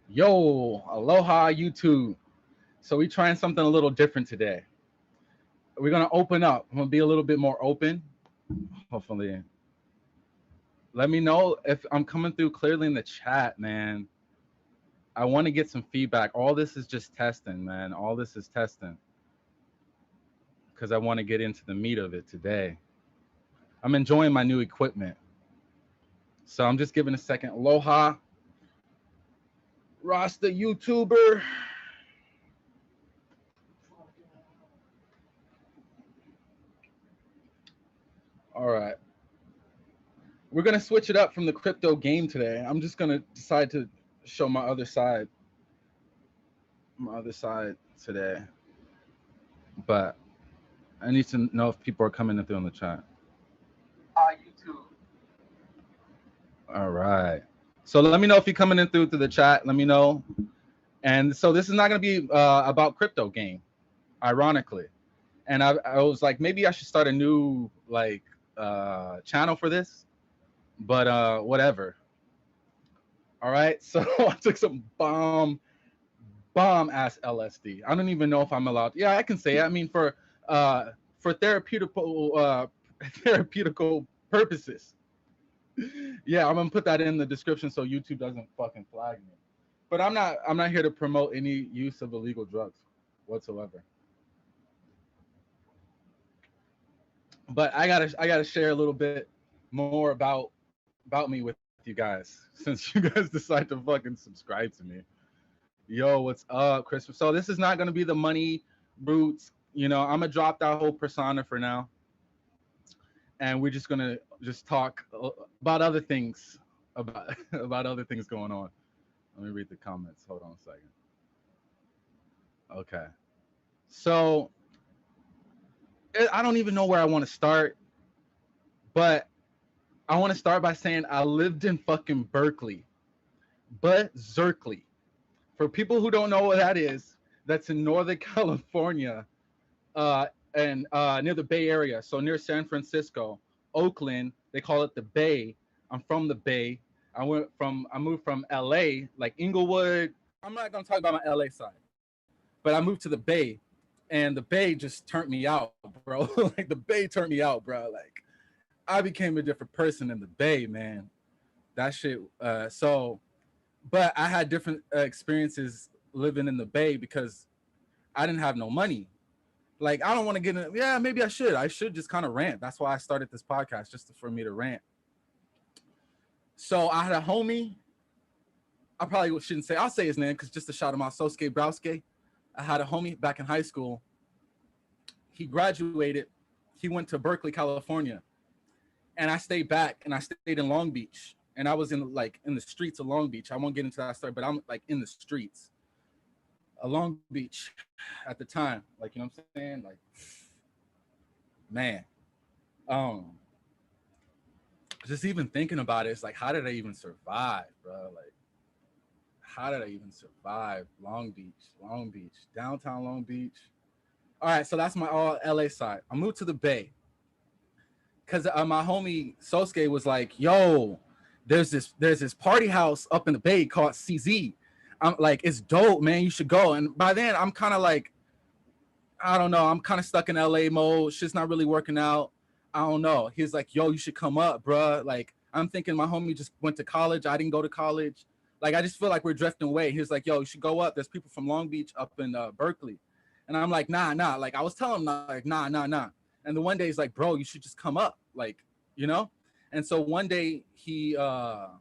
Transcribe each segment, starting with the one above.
Yo, aloha YouTube. So we trying something a little different today. We're gonna open up. I'm gonna be a little bit more open. Hopefully, let me know if I'm coming through clearly in the chat, man. I want to get some feedback. All this is just testing, man. All this is testing because I want to get into the meat of it today. I'm enjoying my new equipment, so I'm just giving a second. Aloha, Rasta YouTuber. All right. We're gonna switch it up from the crypto game today. I'm just gonna decide to show my other side today. But I need to know if people are coming in through in the chat. YouTube. All right. So let me know if you're coming in through the chat. Let me know. And so this is not gonna be about crypto game, ironically. And I was like, maybe I should start a new channel for this. But whatever. All right. So I took some bomb ass LSD. I don't even know if I'm allowed. Yeah, I can say it. I mean, for therapeutical therapeutical purposes. Yeah, I'm gonna put that in the description so YouTube doesn't fucking flag me. But I'm not here to promote any use of illegal drugs whatsoever. But I gotta share a little bit more about me with you guys since you guys decide to fucking subscribe to me. Yo, what's up, Chris? So this is not gonna be the money roots. I'm gonna drop that whole persona for now, and we're just gonna just talk about other things about about other things going on. Let me read the comments. Hold on a second. Okay. So I don't even know where I want to start, but I want to start by saying I lived in fucking Berkeley, but Zerkly. For people who don't know what that is, that's in Northern California, and near the Bay Area, so near San Francisco, Oakland. They call it the Bay. I'm from the Bay. I moved from LA, like Inglewood. I'm not gonna talk about my LA side, but I moved to the Bay, and the Bay just turned me out, bro. Like the Bay turned me out, bro. Like I became a different person in the Bay, man. That shit. But I had different experiences living in the Bay because I didn't have no money. Like I don't want to get in. Yeah, maybe I should. I should just kind of rant. That's why I started this podcast, just for me to rant. So I had a homie. I probably shouldn't say. I'll say his name because just to shout him out, Sosuke Browske. I had a homie back in high school. He graduated. He went to Berkeley, California, and I stayed back and I stayed in Long Beach. And I was in the streets of Long Beach. I won't get into that story, but I'm like in the streets of Long Beach at the time. Like, you know what I'm saying? Like, man. Um, just even thinking about it, it's like, how did I even survive, bro? Like, how did I even survive Long Beach, downtown Long Beach? All right, so that's my all LA side. I moved to the Bay because my homie Sosuke was like, "Yo, there's this party house up in the Bay called CZ. I'm like, it's dope, man. You should go." And by then, I'm kind of like, I don't know. I'm kind of stuck in LA mode. Shit's not really working out. I don't know. He's like, "Yo, you should come up, bruh." Like, I'm thinking my homie just went to college. I didn't go to college. Like, I just feel like we're drifting away. He was like, "Yo, you should go up. There's people from Long Beach up in Berkeley." And I'm like, nah. Like, I was telling him, like, nah. And the one day he's like, "Bro, you should just come up." Like, you know? And so one day he's like,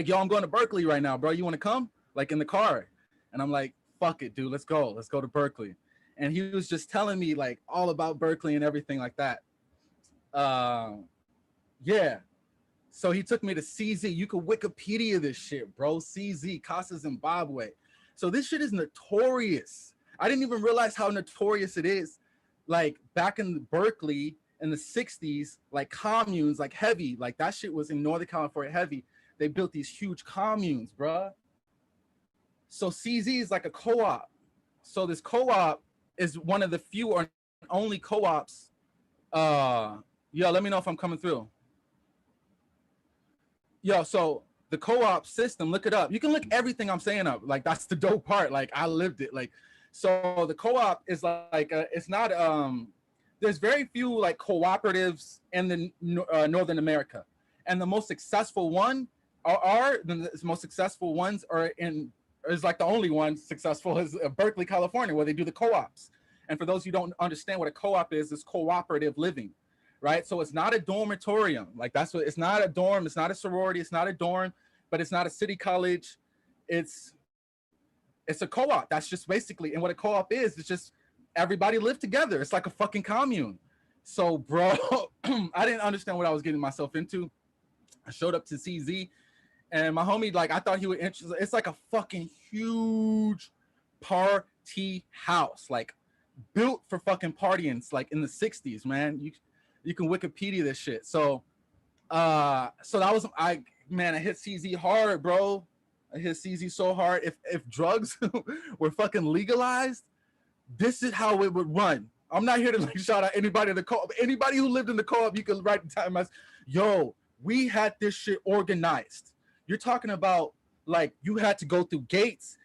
"Yo, I'm going to Berkeley right now, bro. You want to come?" Like in the car. And I'm like, "Fuck it, dude. Let's go. Let's go to Berkeley." And he was just telling me like all about Berkeley and everything like that. Uh, yeah. So he took me to CZ. You could Wikipedia this shit, bro. CZ, Casa Zimbabwe. So this shit is notorious. I didn't even realize how notorious it is. Like back in Berkeley in the 60s, like communes, like heavy, like that shit was in Northern California heavy. They built these huge communes, bruh. So CZ is like a co-op. So this co-op is one of the few or only co-ops. Yo, let me know if I'm coming through. Yo, so the co-op system, look it up. You can look everything I'm saying up. Like, that's the dope part. Like, I lived it. Like, so the co-op is like, it's not, there's very few like cooperatives in the Northern America. And the most successful one the most successful ones are is like the only one successful is Berkeley, California, where they do the co-ops. And for those who don't understand what a co-op is cooperative living, right? So it's not a dormitorium. Like, that's what, it's not a dorm, it's not a sorority, it's not a dorm, but it's not a city college. It's a co-op. That's just basically, and what a co-op is, it's just everybody live together. It's like a fucking commune. So, bro, I didn't understand what I was getting myself into. I showed up to CZ, and my homie, like, I thought he would interest. It's like a fucking huge party house, like built for fucking partying. It's like in the 60s, man. You can Wikipedia this shit. So so that was, I hit CZ hard, bro. I hit CZ so hard. If drugs were fucking legalized, this is how it would run. I'm not here to like shout out anybody in the co-op. Anybody who lived in the co-op, you can write the time as, yo, we had this shit organized. You're talking about like you had to go through Gates,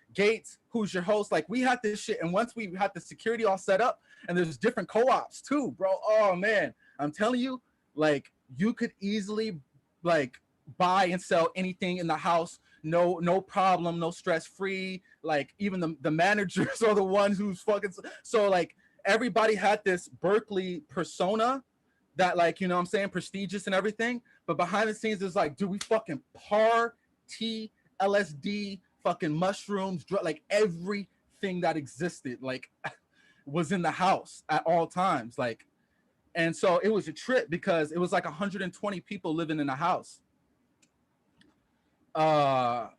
who's your host. Like, we had this shit. And once we had the security all set up, and there's different co-ops too, bro. Oh man, I'm telling you, like, you could easily like buy and sell anything in the house. No problem, no stress free. Like, even the managers are the ones who's fucking, so like everybody had this Berkeley persona that, like, you know what I'm saying, prestigious and everything, but behind the scenes is like, dude, we fucking party, LSD, fucking mushrooms, like everything that existed, like, was in the house at all times. Like, and so it was a trip because it was like 120 people living in the house. All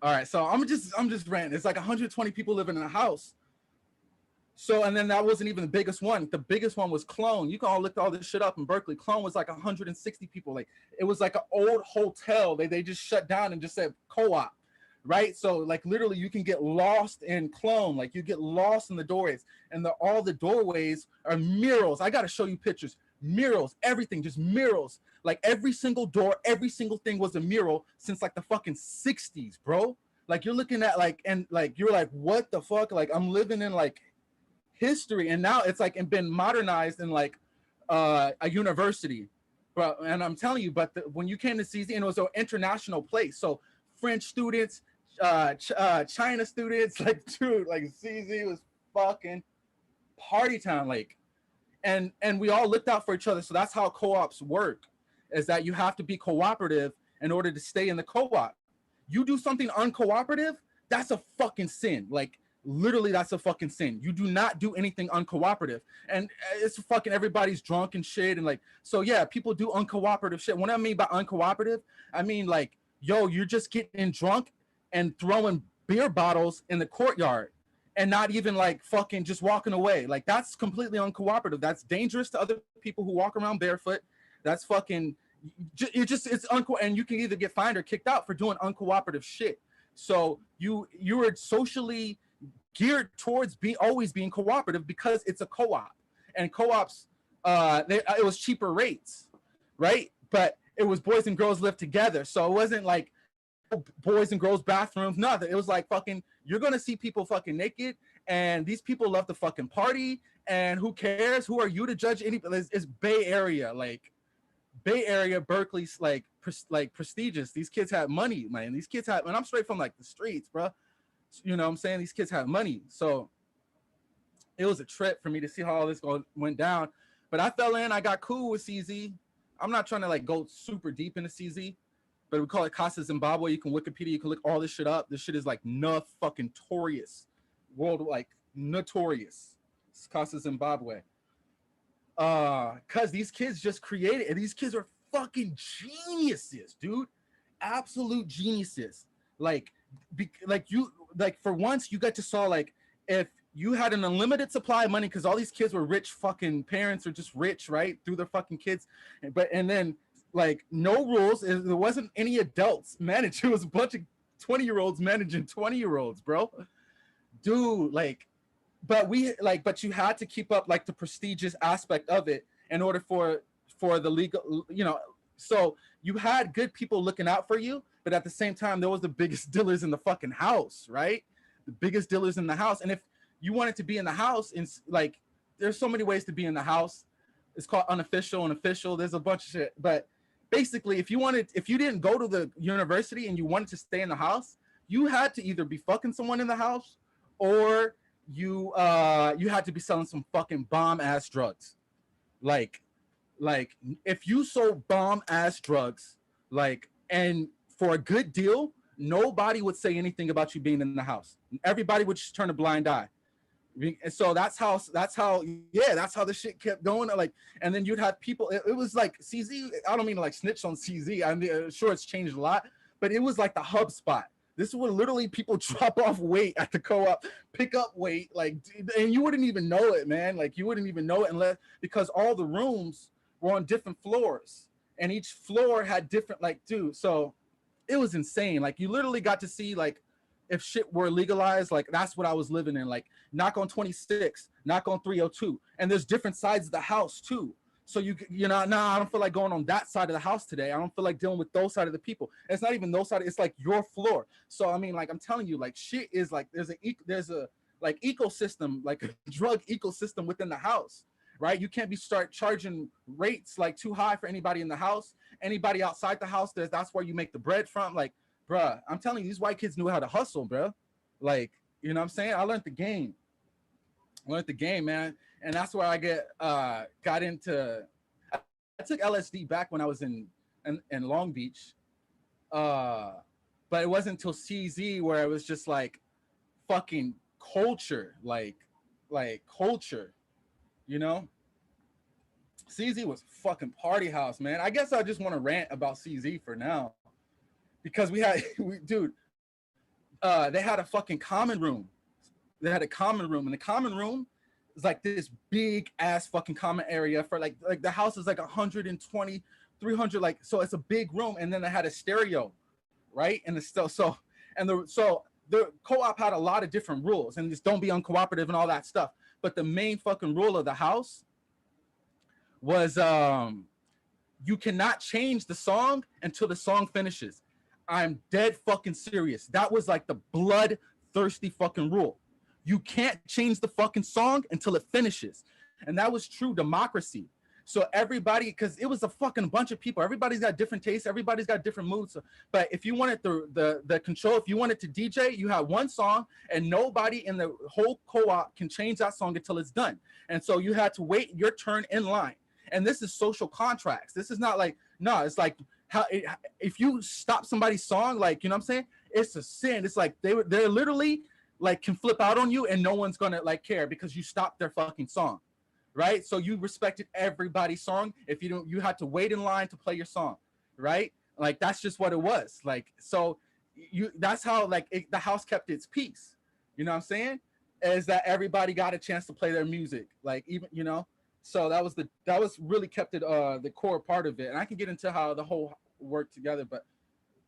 right, so I'm just ranting. It's like 120 people living in a house. So, and then that wasn't even the biggest one. The biggest one was Clone. You can all look all this shit up in Berkeley. Clone was like 160 people. Like, it was like an old hotel. They just shut down and just said co-op, right? So like literally you can get lost in Clone. Like, you get lost in the doorways, and all the doorways are murals. I got to show you pictures. Murals, everything, just murals. Like, every single door, every single thing was a mural since like the fucking 60s, bro. Like, you're looking at like, and like, you're like, what the fuck? Like, I'm living in like history, and now it's like been modernized in like a university, bro. And I'm telling you, but when you came to CZ, and it was an international place, so French students, China students, like, dude, like CZ was fucking party time, like, and we all looked out for each other. So that's how co-ops work, is that you have to be cooperative in order to stay in the co-op. You do something uncooperative, that's a fucking sin. Like, literally, that's a fucking sin. You do not do anything uncooperative. And it's fucking, everybody's drunk and shit. And like, so yeah, people do uncooperative shit. What I mean by uncooperative, I mean like, yo, you're just getting drunk and throwing beer bottles in the courtyard and not even like fucking just walking away. Like, that's completely uncooperative. That's dangerous to other people who walk around barefoot. That's fucking, it's unco, and you can either get fined or kicked out for doing uncooperative shit. So you are socially geared towards always being cooperative because it's a co-op, and co-ops, it was cheaper rates, right? But it was boys and girls live together, so it wasn't like boys and girls bathrooms, nothing. It was like fucking, you're gonna see people fucking naked, and these people love to fucking party, and who cares? Who are you to judge anybody? It's Bay Area, like Bay Area, Berkeley's like prestigious. These kids have money, man. These kids have, and I'm straight from like the streets, bro. You know what I'm saying? These kids have money. So it was a trip for me to see how all this went down. But I fell in, I got cool with CZ. I'm not trying to like go super deep into CZ, but we call it Casa Zimbabwe. You can Wikipedia, you can look all this shit up. This shit is like fucking notorious. World, like notorious. It's Casa Zimbabwe. Cause these kids just created, and these kids are fucking geniuses, dude. Absolute geniuses. Like for once you got to saw, like, if you had an unlimited supply of money, because all these kids were rich fucking parents, or just rich, right, through their fucking kids, and then like no rules, there wasn't any adults managed. It was a bunch of 20-year-olds managing 20-year-olds, bro. Dude, like, but you had to keep up like the prestigious aspect of it in order for the legal, you know. So you had good people looking out for you, but at the same time, there was the biggest dealers in the fucking house, right? The biggest dealers in the house. And if you wanted to be in the house, and like, there's so many ways to be in the house. It's called unofficial and official. There's a bunch of shit. But basically, if you didn't go to the university and you wanted to stay in the house, you had to either be fucking someone in the house, or you had to be selling some fucking bomb ass drugs. Like if you sold bomb ass drugs, like, and for a good deal, nobody would say anything about you being in the house. Everybody would just turn a blind eye. And so that's how the shit kept going. Like, and then you'd have people, it was like CZ, I don't mean to like snitch on CZ, I'm sure it's changed a lot, but it was like the hub spot. This is where literally people drop off weight at the co-op, pick up weight, like, and you wouldn't even know it, man. Like, you wouldn't even know it unless, because all the rooms were on different floors, and each floor had different, like, dude, so it was insane. Like, you literally got to see, like, if shit were legalized, like, that's what I was living in. Like, knock on 26, knock on 302, and there's different sides of the house too. So you know, nah, I don't feel like going on that side of the house today. I don't feel like dealing with those side of the people. And it's not even those side. It's like your floor. So I mean, like, I'm telling you, like, shit is like, there's a like ecosystem, like a drug ecosystem within the house, right? You can't start charging rates like too high for anybody in the house. Anybody outside the house, that's where you make the bread from. Like, bruh, I'm telling you, these white kids knew how to hustle, bruh. Like, you know what I'm saying? I learned the game. Man. And that's where I got into, I took LSD back when I was in Long Beach. But it wasn't until CZ where it was just like fucking culture, like culture, you know? CZ was fucking party house, man. I guess I just want to rant about CZ for now, because they had a fucking common room. They had a common room, and the common room is like this big ass fucking common area for like the house is like 120, 300, like, so it's a big room. And then they had a stereo, right? And the co-op had a lot of different rules, and just don't be uncooperative and all that stuff. But the main fucking rule of the house was you cannot change the song until the song finishes. I'm dead fucking serious. That was like the bloodthirsty fucking rule. You can't change the fucking song until it finishes. And that was true democracy. So everybody, because it was a fucking bunch of people, everybody's got different tastes, everybody's got different moods. So, but if you wanted the control, if you wanted to DJ, you had one song, and nobody in the whole co-op can change that song until it's done. And so you had to wait your turn in line. And this is social contracts. This is not like, no, it's like, if you stop somebody's song, like, you know what I'm saying, it's a sin. It's like they're literally like can flip out on you, and no one's gonna like care because you stopped their fucking song, right? So you respected everybody's song. If you don't, you had to wait in line to play your song, right? Like, that's just what it was. Like, so that's how like the house kept its peace. You know what I'm saying? Is that everybody got a chance to play their music, like, even, you know. So that was really kept it the core part of it. And I can get into how the whole worked together, but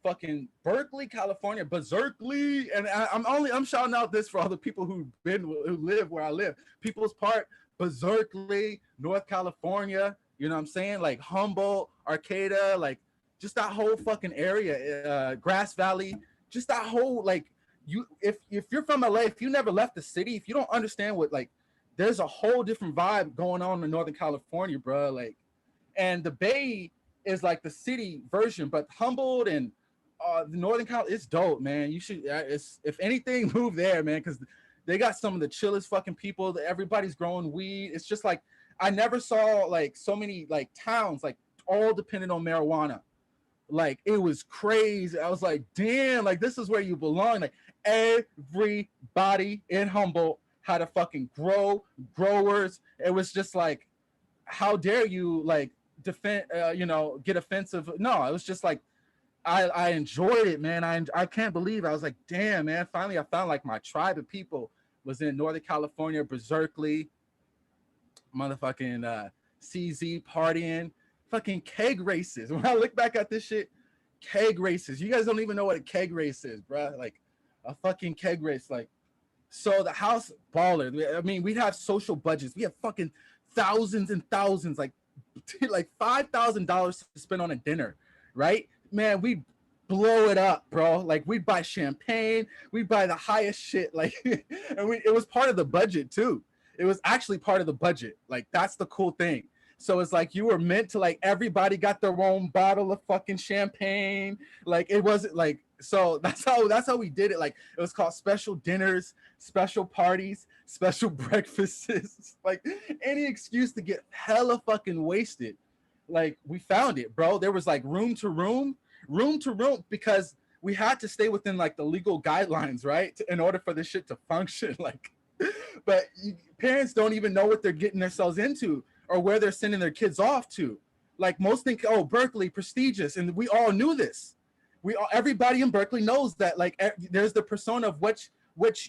fucking Berkeley, California, Berkeley, and I'm shouting out this for all the people who live where I live. People's Park, Berkeley, North California, you know what I'm saying? Like Humboldt, Arcata, like just that whole fucking area, Grass Valley, just that whole, like, if you're from LA, if you never left the city, if you don't understand what, like, there's a whole different vibe going on in Northern California, bro. Like, and the Bay is like the city version, but Humboldt and the Northern California, it's dope, man. You should, if anything, move there, man, because they got some of the chillest fucking people. Everybody's growing weed. It's just like, I never saw like so many like towns like all dependent on marijuana. Like, it was crazy. I was like, damn, like, this is where you belong. Like, everybody in Humboldt how to fucking growers. It was just like, how dare you like defend, get offensive. No, it was just like, I enjoyed it, man. I can't believe it. I was like, damn, man, finally I found like my tribe of people was in Northern California, Berkeley, motherfucking CZ partying, fucking keg races. When I look back at this shit, keg races. You guys don't even know what a keg race is, bro. Like a fucking keg race, like. So the house baller. I mean, we'd have social budgets. We have fucking thousands and thousands, like $5,000 to spend on a dinner, right? Man, we blow it up, bro. Like we'd buy champagne, we'd buy the highest shit, like, and it was part of the budget too. It was actually part of the budget. Like that's the cool thing. So it's like you were meant to, like, everybody got their own bottle of fucking champagne. Like it wasn't like, so that's how we did it. Like it was called special dinners, special parties, special breakfasts, like any excuse to get hella fucking wasted. Like we found it, bro. There was like room to room, because we had to stay within like the legal guidelines, right? In order for this shit to function. Like, but parents don't even know what they're getting themselves into or where they're sending their kids off to. Like most think, oh, Berkeley, prestigious. And we all knew this. Everybody in Berkeley knows that, like, there's the persona of which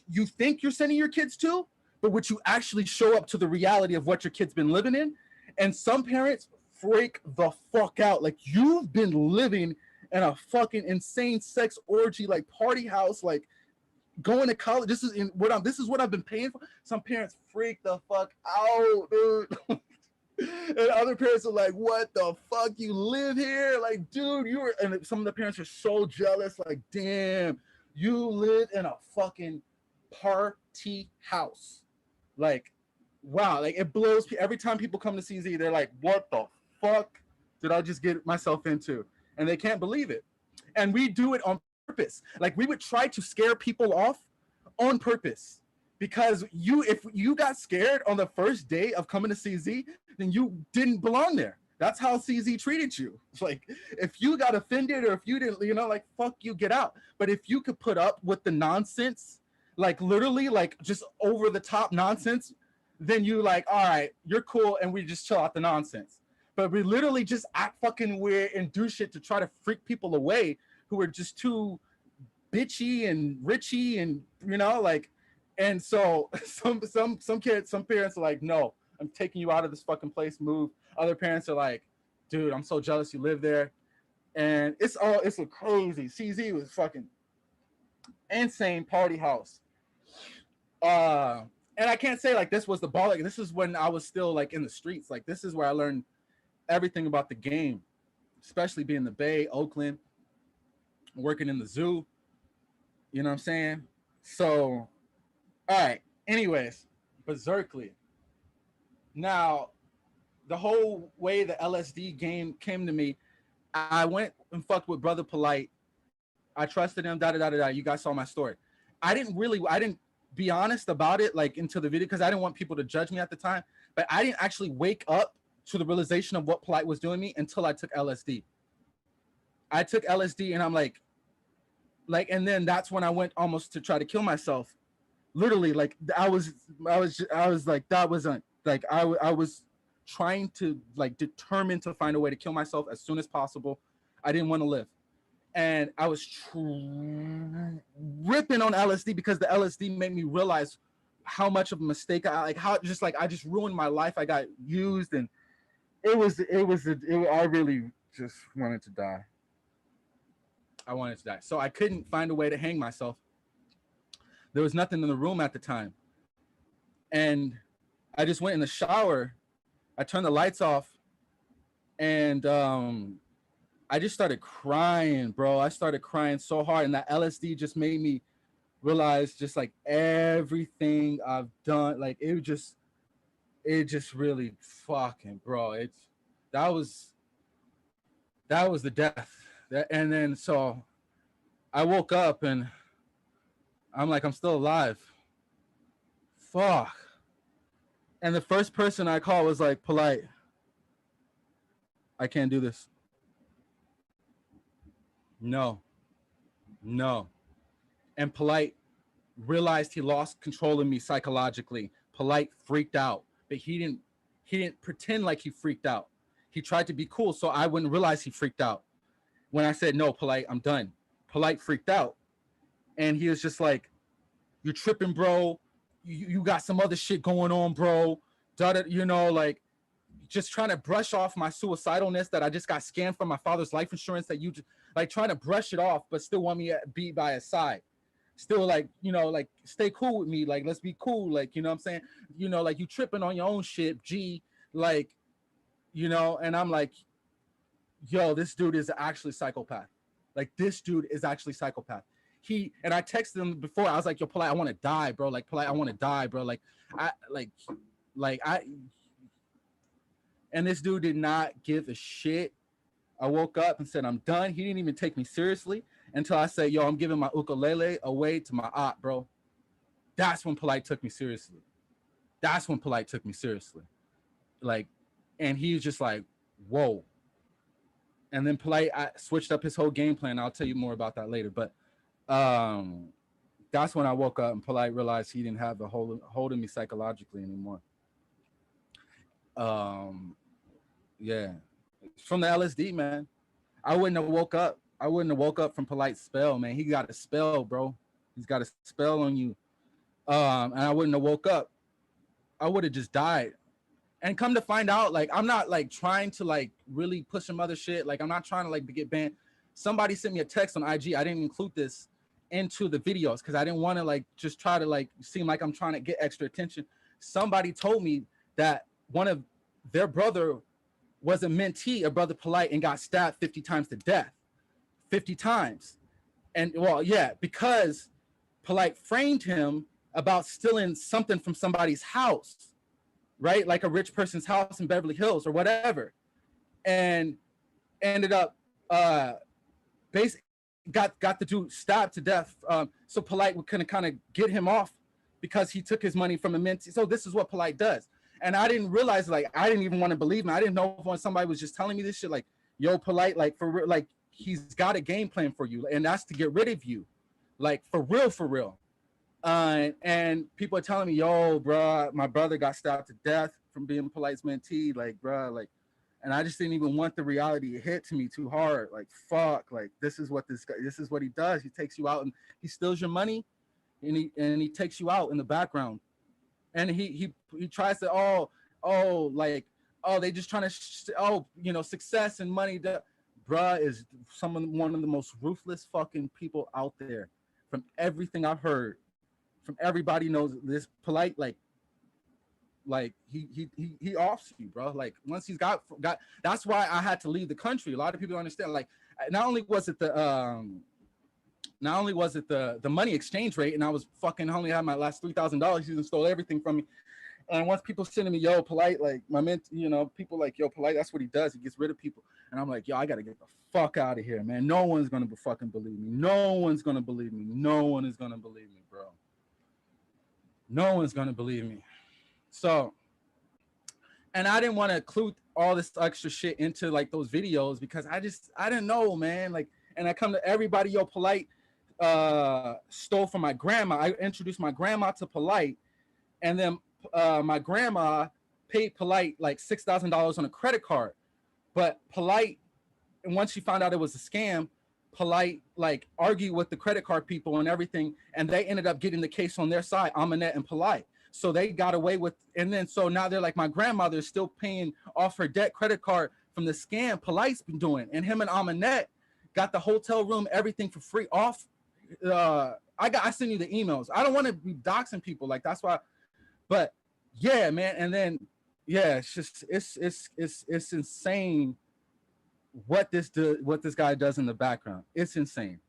you think you're sending your kids to, but which you actually show up to the reality of what your kid's been living in. And some parents freak the fuck out. Like, you've been living in a fucking insane sex orgy, like party house, like going to college. This is what I've been paying for. Some parents freak the fuck out, dude. And other parents are like, what the fuck, you live here? Like, dude, and some of the parents are so jealous, like, damn, you live in a fucking party house. Like, wow, like it blows. Every time people come to CZ, they're like, what the fuck did I just get myself into? And they can't believe it. And we do it on purpose. Like, we would try to scare people off on purpose. Because if you got scared on the first day of coming to CZ, then you didn't belong there. That's how CZ treated you. It's like, if you got offended or if you didn't, like, fuck you, get out. But if you could put up with the nonsense, like literally, like just over the top nonsense, then you like, all right, you're cool, and we just chill out the nonsense. But we literally just act fucking weird and do shit to try to freak people away who are just too bitchy and richy and, like. And so some kids, some parents are like, no, I'm taking you out of this fucking place, move. Other parents are like, dude, I'm so jealous you live there. And it's crazy. CZ was fucking insane party house. And I can't say like this was the ball. Like, this is when I was still like in the streets. Like, this is where I learned everything about the game, especially being in the Bay, Oakland, working in the zoo. You know what I'm saying? So, all right. Anyways, Berserkly. Now, the whole way the LSD game came to me, I went and fucked with Brother Polite. I trusted him. You guys saw my story. I didn't be honest about it like into the video because I didn't want people to judge me at the time. But I didn't actually wake up to the realization of what Polite was doing to me until I took LSD. I took LSD and I'm like, and then that's when I went almost to try to kill myself. Literally, like I was like, that wasn't like I was trying to like determined to find a way to kill myself as soon as possible. I didn't want to live, and I was ripping on LSD because the LSD made me realize how much of a mistake I just ruined my life. I got used, and I really just wanted to die. I wanted to die, so I couldn't find a way to hang myself. There was nothing in the room at the time. And I just went in the shower. I turned the lights off. And I just started crying, bro. I started crying so hard. And that LSD just made me realize just like everything I've done. Like it just really fucking, bro. That was the death. And then so I woke up and I'm like, I'm still alive. Fuck. And the first person I called was like, Polite, I can't do this. No. And Polite realized he lost control of me psychologically. Polite freaked out, but he didn't pretend like he freaked out. He tried to be cool so I wouldn't realize he freaked out. When I said, no, Polite, I'm done. Polite freaked out. And he was just like, you're tripping, bro. You got some other shit going on, bro. Like just trying to brush off my suicidalness that I just got scammed from my father's life insurance, that you just like trying to brush it off, but still want me to be by his side. Still like, like stay cool with me. Like, let's be cool. Like, you know what I'm saying? Like you tripping on your own shit, G, like, and I'm like, yo, this dude is actually psychopath. Like, this dude is actually psychopath. And I texted him before. I was like, yo, Polite, I want to die, bro. Like, Polite, I want to die, bro. Like, and this dude did not give a shit. I woke up and said, I'm done. He didn't even take me seriously until I said, yo, I'm giving my ukulele away to my aunt, bro. That's when Polite took me seriously. Like, and he was just like, whoa. And then Polite, I switched up his whole game plan. I'll tell you more about that later. But that's when I woke up and Polite realized he didn't have the holding me psychologically anymore. Yeah, from the LSD, man. I wouldn't have woke up from Polite's spell, man. He got a spell, bro. He's got a spell on you. And I wouldn't have woke up. I would have just died. And come to find out, like, I'm not like trying to like really push some other shit. Like, I'm not trying to like get banned. Somebody sent me a text on IG. I didn't include this into the videos because I didn't want to like just try to like seem like I'm trying to get extra attention. Somebody told me that one of their brother was a mentee, a brother Polite, and got stabbed 50 times to death. 50 times. And well, yeah, because Polite framed him about stealing something from somebody's house, right? Like a rich person's house in Beverly Hills or whatever. And ended up basically got the dude stabbed to death. So Polite would kind of get him off because he took his money from a mentee. So this is what Polite does. And I didn't realize, like, I didn't even want to believe him. I didn't know when somebody was just telling me this shit, like, yo, Polite, like, for real, like, he's got a game plan for you, and that's to get rid of you, like, for real. And people are telling me, yo, bro, my brother got stabbed to death from being Polite's mentee, like, bro, like, and I just didn't even want the reality to hit to me too hard. Like, fuck, like, this is what he does. He takes you out and he steals your money, and he takes you out in the background. And he tries to, they just trying to, success and money. Bruh is one of the most ruthless fucking people out there. From everything I've heard, from everybody knows this Polite, like he offs you, bro. Like, once he's got, that's why I had to leave the country. A lot of people don't understand. Like, not only was it the money exchange rate, and I was fucking only had my last $3,000. He stole everything from me. And once people sending me, yo, Polite, like, people like, yo, Polite, that's what he does. He gets rid of people. And I'm like, yo, I got to get the fuck out of here, man. No one's going to fucking believe me. No one's going to believe me. No one is going to believe me, bro. No one's going to believe me. So, and I didn't want to include all this extra shit into, like, those videos because I didn't know, man. Like, and I come to everybody, yo, Polite stole from my grandma. I introduced my grandma to Polite, and then my grandma paid Polite like $6,000 on a credit card. But Polite, and once she found out it was a scam, Polite like argued with the credit card people and everything, and they ended up getting the case on their side, Aminette and Polite. So they got away with, and then so now they're like, my grandmother is still paying off her debt credit card from the scam Polite's been doing, and him and Aminette got the hotel room, everything for free off. I send you the emails. I don't want to be doxing people, like, that's why. But yeah, man, and then yeah, it's just it's insane what this guy does in the background. It's insane.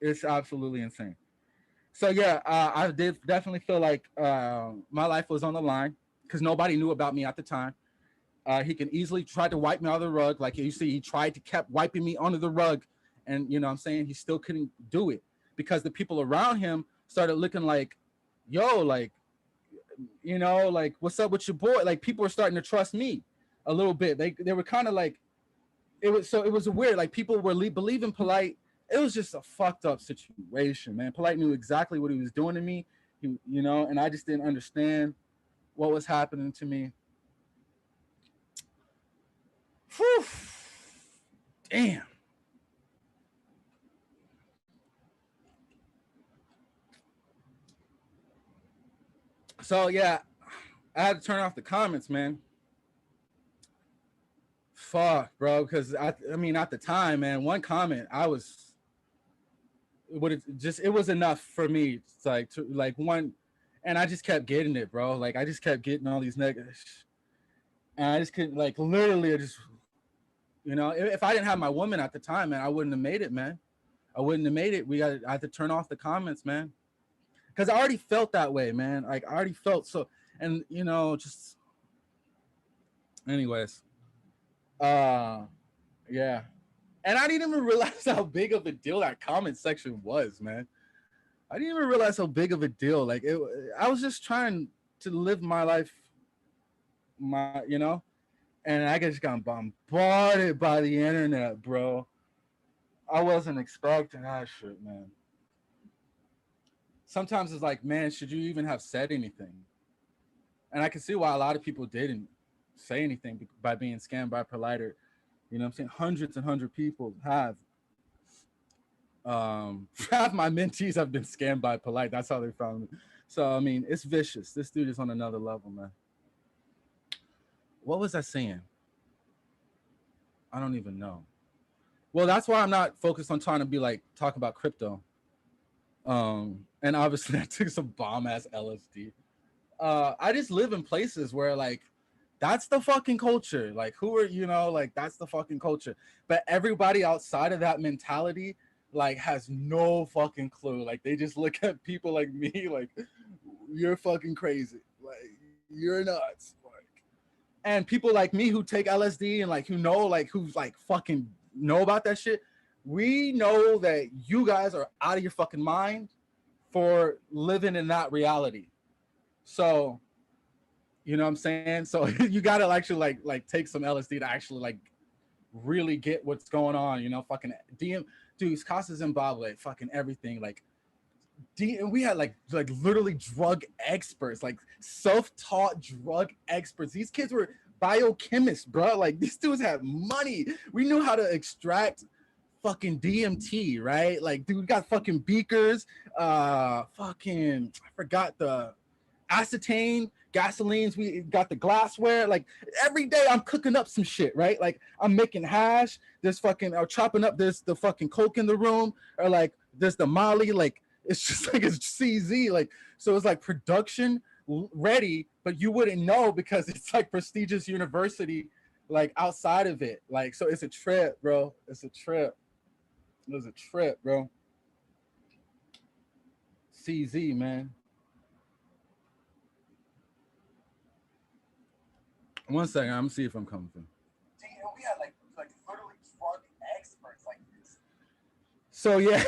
It's absolutely insane. So yeah, I did definitely feel like my life was on the line because nobody knew about me at the time. He can easily try to wipe me out of the rug. Like you see, he tried to kept wiping me under the rug, and you know what I'm saying, he still couldn't do it because the people around him started looking like, yo, like, you know, like, what's up with your boy? Like, people were starting to trust me a little bit. They were kind of like, it was a weird, like, people were believing Polite. It was just a fucked up situation, man. Polite knew exactly what he was doing to me, you know, and I just didn't understand what was happening to me. Whew. Damn. So yeah, I had to turn off the comments, man. Fuck, bro, because I mean, at the time, man, one comment, it was enough for me. It's like one, and I just kept getting it, bro. Like, I just kept getting all these negatives, and I just couldn't, like, literally, I just, You know, if I didn't have my woman at the time, man, I wouldn't have made it, man. I wouldn't have made it. I had to turn off the comments, man, because I already felt that way, man. Like I already felt so, and you know, just anyways, yeah. And I didn't even realize how big of a deal that comment section was, man. I didn't even realize how big of a deal. Like I was just trying to live my life, you know, and I just got bombarded by the internet, bro. I wasn't expecting that shit, man. Sometimes it's like, man, should you even have said anything? And I can see why a lot of people didn't say anything by being scammed by Politer. You know what I'm saying? Hundreds and hundred people have. Half my mentees have been scammed by Polite. That's how they found me. So, I mean, it's vicious. This dude is on another level, man. What was I saying? I don't even know. Well, that's why I'm not focused on trying to be like, talk about crypto. And obviously I took some bomb ass LSD. I just live in places where like, that's the fucking culture. Like who are, you know, like that's the fucking culture. But everybody outside of that mentality, like has no fucking clue. Like they just look at people like me, like you're fucking crazy. Like you're nuts. Like, and people like me who take LSD and like, who know, like who's like fucking know about that shit. We know that you guys are out of your fucking mind for living in that reality. So, you know what I'm saying? So you gotta actually like take some LSD to actually like really get what's going on, you know, fucking DM dudes, Casa Zimbabwe, fucking everything. Like and we had like literally drug experts, like self-taught drug experts. These kids were biochemists, bro. Like these dudes had money. We knew how to extract fucking DMT, right? Like, dude, we got fucking beakers, fucking, I forgot the acetane, gasolines, we got the glassware. Like every day I'm cooking up some shit, right? Like I'm making hash, there's fucking, or chopping up, there's the fucking coke in the room, or like there's the molly, like it's just like it's CZ, like, so it's like production ready, but you wouldn't know because it's like prestigious university, like outside of it. Like, so it's a trip, bro. It's a trip. It was a trip, bro. CZ, man. One second, I'm gonna see if I'm coming through. Damn, we had like literally drug experts like this. So yeah,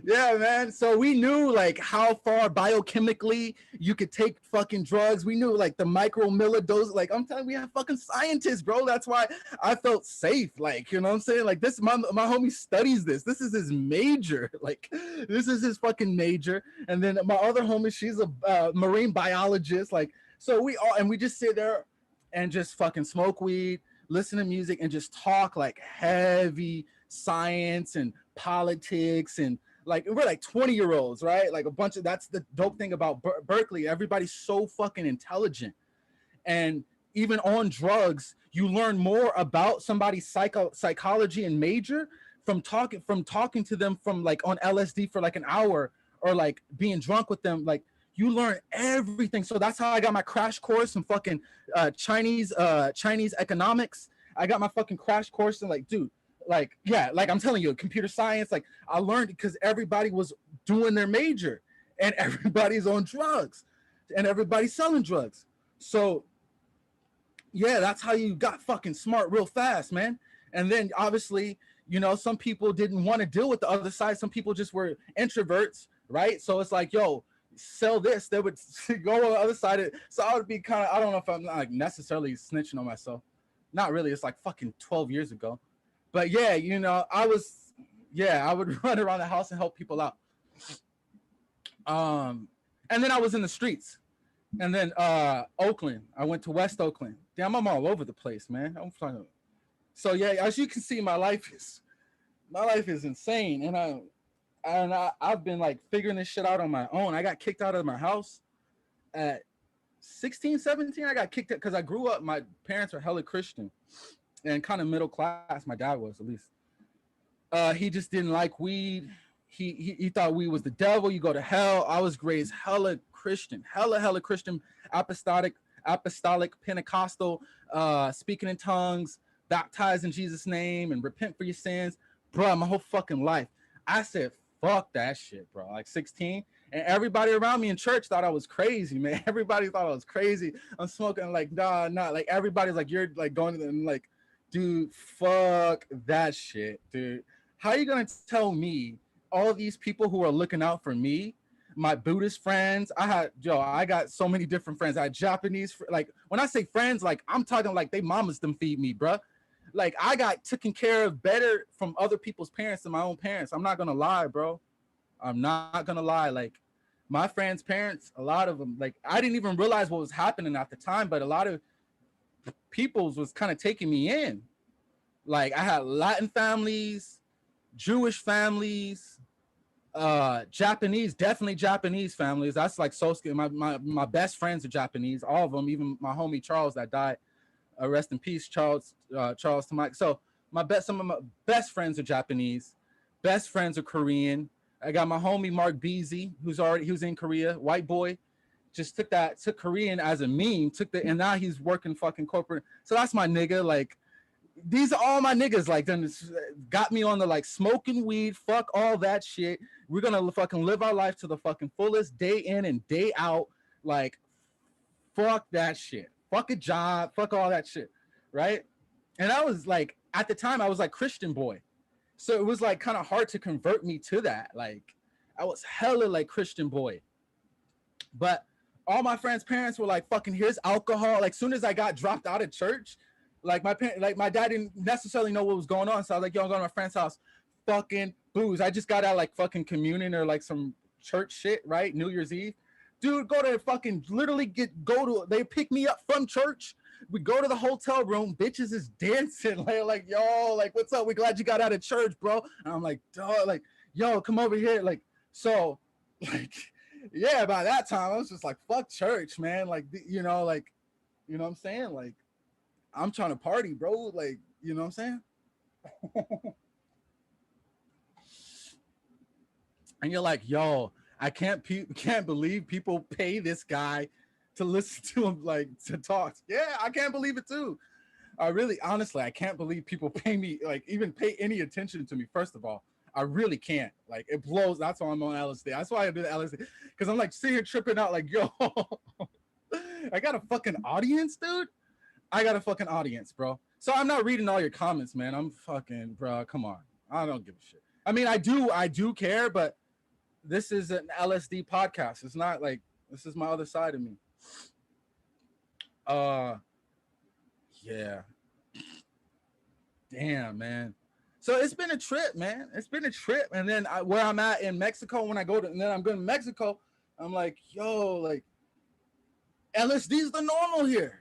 yeah, man. So we knew like how far biochemically you could take fucking drugs. We knew like the micro millidose. Like I'm telling you, we have fucking scientists, bro. That's why I felt safe. Like, you know what I'm saying? Like this, my homie studies this. This is his major. Like this is his fucking major. And then my other homie, she's a marine biologist. Like, so we all, and we just sit there and just fucking smoke weed, listen to music, and just talk like heavy science and politics. And like we're like 20-year-olds, right? Like a bunch of, that's the dope thing about Berkeley. Everybody's so fucking intelligent. And even on drugs, you learn more about somebody's psychology and major from talking to them from like on LSD for like an hour, or like being drunk with them. Like you learn everything. So that's how I got my crash course in fucking Chinese economics. I got my fucking crash course, and like, dude, like, yeah, like I'm telling you, computer science. Like I learned because everybody was doing their major, and everybody's on drugs, and everybody's selling drugs. So yeah, that's how you got fucking smart real fast, man. And then obviously, you know, some people didn't want to deal with the other side. Some people just were introverts, right? So it's like, yo, sell this. They would go on the other side. So I would be kind of, I don't know if I'm not like necessarily snitching on myself. Not really. It's like fucking 12 years ago. But yeah, you know, I would run around the house and help people out. And then I was in the streets. And then Oakland, I went to West Oakland. Damn, I'm all over the place, man. I'm talking. So yeah, as you can see, my life is insane. And I've been like figuring this shit out on my own. I got kicked out of my house at 16, 17. I got kicked out because I grew up, my parents were hella Christian and kind of middle class. My dad was, at least. He just didn't like weed. He thought weed was the devil. You go to hell. I was raised hella Christian, hella Christian, apostolic, Pentecostal, speaking in tongues, baptized in Jesus' name and repent for your sins. Bro, my whole fucking life. I said, fuck that shit, bro. Like 16. And everybody around me in church thought I was crazy, man. Everybody thought I was crazy. I'm smoking like, nah. Like everybody's like, you're like going to them like, dude, fuck that shit, dude. How are you gonna tell me all these people who are looking out for me, my Buddhist friends? I got so many different friends. I had Japanese, like when I say friends, like I'm talking like they mamas them feed me, bro. Like I got taken care of better from other people's parents than my own parents. I'm not gonna lie, bro. I'm not gonna lie. Like my friends' parents, a lot of them, like I didn't even realize what was happening at the time, but a lot of people's was kind of taking me in. Like I had Latin families, Jewish families, Japanese, definitely Japanese families. That's like so scary. My best friends are Japanese, all of them, even my homie Charles that died. Rest in peace, Charles Tamaki. So some of my best friends are Japanese, best friends are Korean. I got my homie Mark Beasy, he was in Korea, white boy, just took Korean as a meme, and now he's working fucking corporate. So that's my nigga. Like these are all my niggas. Like then got me on the like smoking weed, fuck all that shit. We're gonna fucking live our life to the fucking fullest, day in and day out. Like fuck that shit. Fuck a job, fuck all that shit, right? And I was like, at the time, I was like Christian boy. So it was like kind of hard to convert me to that. Like I was hella like Christian boy. But all my friends' parents were like, fucking here's alcohol. Like soon as I got dropped out of church, like my dad didn't necessarily know what was going on. So I was like, yo, I'm going to my friend's house, fucking booze. I just got out like fucking communion or like some church shit, right? New Year's Eve. Dude, go to fucking literally they pick me up from church. We go to the hotel room. Bitches is dancing. Like, yo, like, what's up? We glad you got out of church, bro. And I'm like, dog, like, yo, come over here. Like, so, like, yeah, by that time, I was just like, fuck church, man. Like, you know what I'm saying? Like, I'm trying to party, bro. Like, you know what I'm saying? And you're like, yo, I can't believe people pay this guy to listen to him, like to talk. Yeah, I can't believe it too. Honestly, I can't believe people pay me, like even pay any attention to me. First of all, I really can't. Like it blows. That's why I'm on LSD. That's why I do the LSD, because I'm like sitting here tripping out. Like, yo, I got a fucking audience, dude. I got a fucking audience, bro. So I'm not reading all your comments, man. I'm fucking, bro. Come on, I don't give a shit. I mean, I do care, but this is an LSD podcast. It's not like this is my other side of me. Yeah. Damn, man. So it's been a trip, man. It's been a trip. And then where I'm at in Mexico, and then I'm going to Mexico, I'm like, yo, like LSD is the normal here.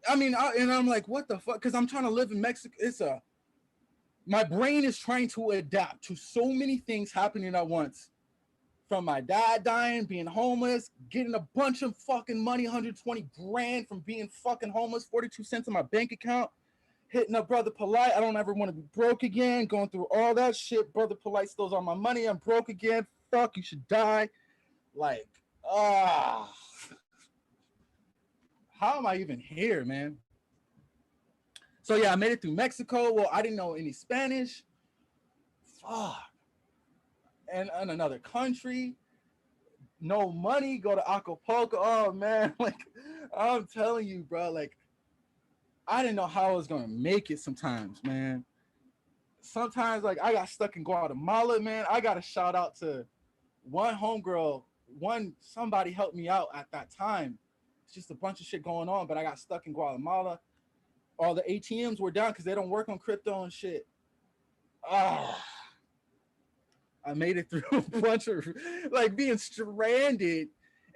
I mean, and I'm like, what the fuck? Because I'm trying to live in Mexico. My brain is trying to adapt to so many things happening at once. From my dad dying, being homeless, getting a bunch of fucking money, 120 grand from being fucking homeless, 42 cents in my bank account, hitting up Brother Polite. I don't ever want to be broke again, going through all that shit. Brother Polite steals all my money. I'm broke again. Fuck, you should die. Like, how am I even here, man? So yeah, I made it through Mexico. Well, I didn't know any Spanish. Fuck. And in another country, no money, go to Acapulco. Oh man, like I'm telling you, bro, like I didn't know how I was gonna make it sometimes, man. Sometimes like I got stuck in Guatemala, man. I gotta shout out to one homegirl, somebody helped me out at that time. It's just a bunch of shit going on, but I got stuck in Guatemala. All the ATMs were down because they don't work on crypto and shit. I made it through a bunch of like being stranded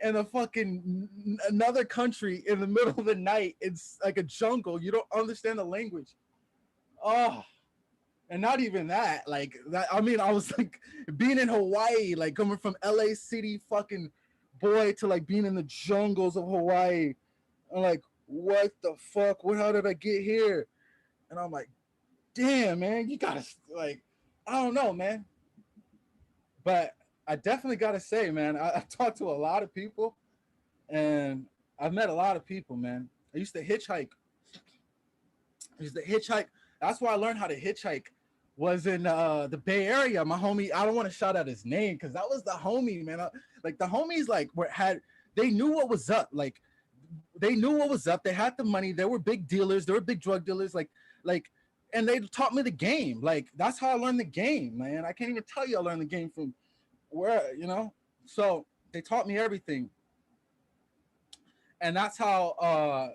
in a fucking another country in the middle of the night. It's like a jungle. You don't understand the language. And not even that. Like that. I mean, I was like being in Hawaii, like coming from LA City, fucking boy, to like being in the jungles of Hawaii. I'm like, what the fuck? How did I get here? And I'm like, damn, man, you gotta like, I don't know, man. But I definitely got to say, man, I talked to a lot of people and I've met a lot of people, man. I used to hitchhike He's the hitchhike. That's why I learned how to hitchhike. Was in the Bay Area. My homie, I don't want to shout out his name because that was the homie, man. Like the homies, like they knew what was up. Like they knew what was up. They had the money. They were big dealers. They were big drug dealers. And they taught me the game. Like that's how I learned the game, man. I can't even tell you I learned the game from where, you know. So they taught me everything, and that's how.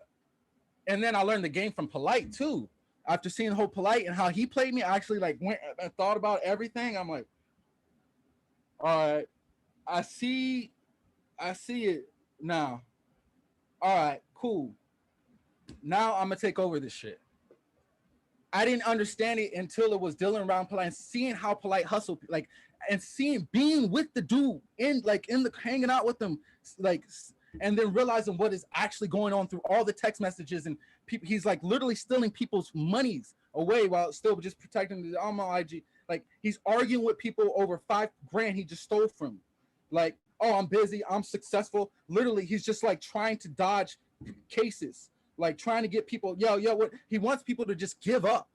And then I learned the game from Polite too. After seeing the whole Polite and how he played me, I actually like went and thought about everything. I'm like, all right, I see it now. All right, cool. Now I'm gonna take over this shit. I didn't understand it until it was dealing around Polite and seeing how Polite hustle, like, and being with the dude in the hanging out with them, like, and then realizing what is actually going on through all the text messages and people. He's like literally stealing people's monies away while still just protecting the my IG. Like he's arguing with people over $5,000 he just stole from. Like, oh, I'm busy, I'm successful. Literally, he's just like trying to dodge cases, like trying to get people. What he wants people to just give up,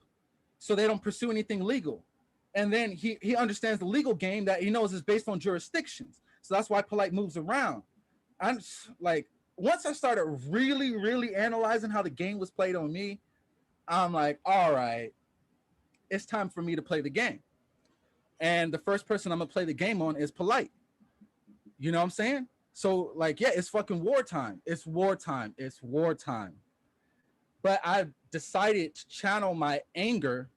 so they don't pursue anything legal. And then he understands the legal game that he knows is based on jurisdictions. So that's why Polite moves around. I'm like, once I started really, really analyzing how the game was played on me, I'm like, all right, it's time for me to play the game. And the first person I'm gonna play the game on is Polite. You know what I'm saying? So like, yeah, it's fucking wartime. It's wartime. It's wartime. But I decided to channel my anger,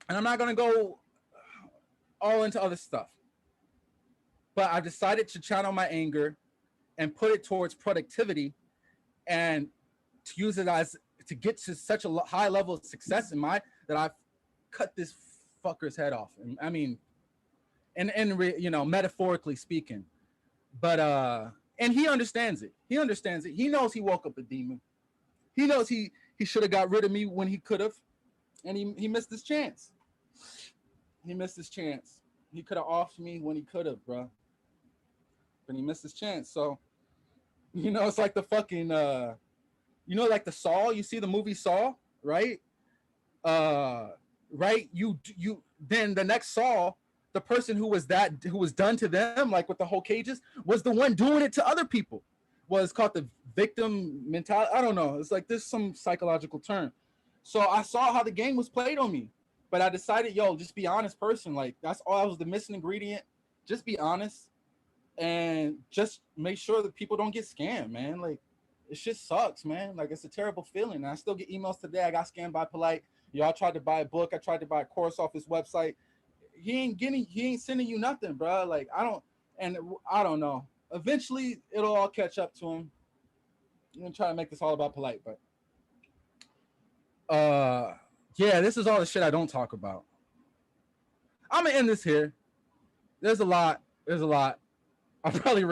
and I'm not gonna go all into other stuff. But I decided to channel my anger and put it towards productivity and to use it as to get to such a high level of success in that I've cut this fucker's head off. And I mean, you know, metaphorically speaking, but and he understands it. He understands it. He knows he woke up a demon. He knows he should have got rid of me when he could have, and he missed his chance. He missed his chance. He could have offed me when he could have, bro. But he missed his chance. So, you know, it's like the fucking, you know, like the Saw. You see the movie Saw, right? Right. You then the next Saw, the person who was done to them, like with the whole cages, was the one doing it to other people. Was called the victim mentality. I don't know. It's like there's some psychological term. So I saw how the game was played on me, but I decided, just be honest person. Like that's all. I was the missing ingredient. Just be honest. And just make sure that people don't get scammed, man. Like, it shit sucks, man. Like, it's a terrible feeling. And I still get emails today. I got scammed by Polite. Y'all tried to buy a book. I tried to buy a course off his website. He ain't sending you nothing, bro. Like, I don't know. Eventually, it'll all catch up to him. I'm gonna try to make this all about Polite, but yeah, this is all the shit I don't talk about. I'm gonna end this here. There's a lot. I'll probably